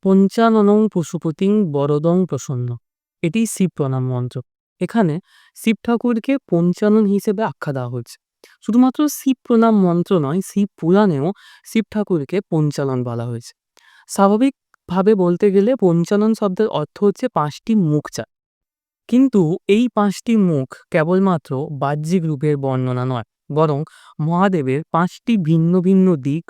পঞ্চাননং পশুপতিং বরদং প্রসন্ন, এটি শিব প্রণাম মন্ত্র। এখানে শিব ঠাকুরকে পঞ্চানন হিসেবে আখ্যা দেওয়া হচ্ছে। শুধুমাত্র শিব প্রণাম মন্ত্র নয়, শিব পুরাণেও শিব ঠাকুরকে পঞ্চানন বলা হয়েছে। স্বাভাবিকভাবে বলতে গেলে পঞ্চানন শব্দের অর্থ হচ্ছে 5টি মুখ চায়, কিন্তু এই 5টি মুখ কেবলমাত্র বাহ্যিক রূপের বর্ণনা নয়, বরং মহাদেবের 5টি ভিন্ন ভিন্ন দিক,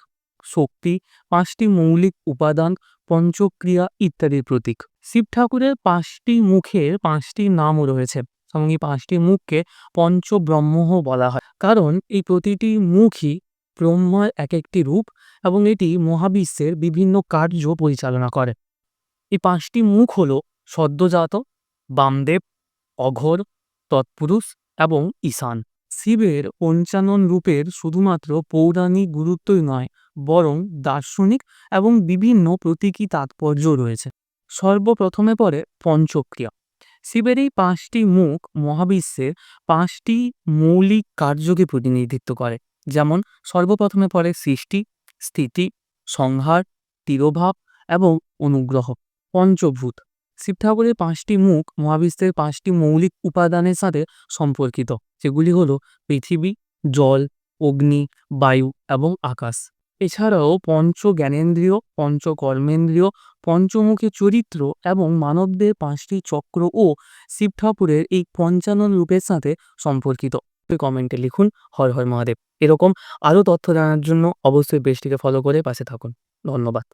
শক্তি, 5টি মৌলিক উপাদান, পঞ্চক্রিয়া ইত্যাদির প্রতীক। শিব ঠাকুরের 5টি মুখের 5টি নামও রয়েছে এবং এই 5টি মুখকে পঞ্চব্রহ্মও বলা হয়, কারণ এই প্রতিটি মুখই ব্রহ্মার এক একটি রূপ এবং এটি মহাবিশ্বের বিভিন্ন কার্য পরিচালনা করে। এই 5টি মুখ হল সদ্যোজাত, বামদেব, অঘোর, তৎপুরুষ এবং ঈশান। শিবের পঞ্চানন রূপের শুধুমাত্র পৌরাণিক গুরুত্বই নয়, বরং দার্শনিক এবং বিভিন্ন প্রতীকী তাৎপর্য রয়েছে। সর্বপ্রথমে পড়ে পঞ্চক্রিয়া। শিবের এই 5টি মুখ মহাবিশ্বের 5টি মৌলিক কার্যকে প্রতিনিধিত্ব করে। যেমন সর্বপ্রথমে পড়ে সৃষ্টি, স্থিতি, সংহার, তিরোভাব এবং অনুগ্রহ। পঞ্চভূত। শিব ঠাকুরের 5টি মুখ মহাবিশ্বের 5টি মৌলিক উপাদানের সাথে সম্পর্কিত, যেগুলি হলো পৃথিবী, জল, অগ্নি, বায়ু এবং আকাশ। এছাড়াও পঞ্চ জ্ঞানেন্দ্রিয়, পঞ্চ কর্মেন্দ্রিয়, পঞ্চমুখী চরিত্র এবং মানবদের 5টি চক্র ও শিব ঠাকুরের এই পঞ্চানন রূপের সাথে সম্পর্কিত। কমেন্টে লিখুন হর হর মহাদেব। এরকম আরও তথ্য জানার জন্য অবশ্যই পেজটিকে ফলো করে পাশে থাকুন। ধন্যবাদ।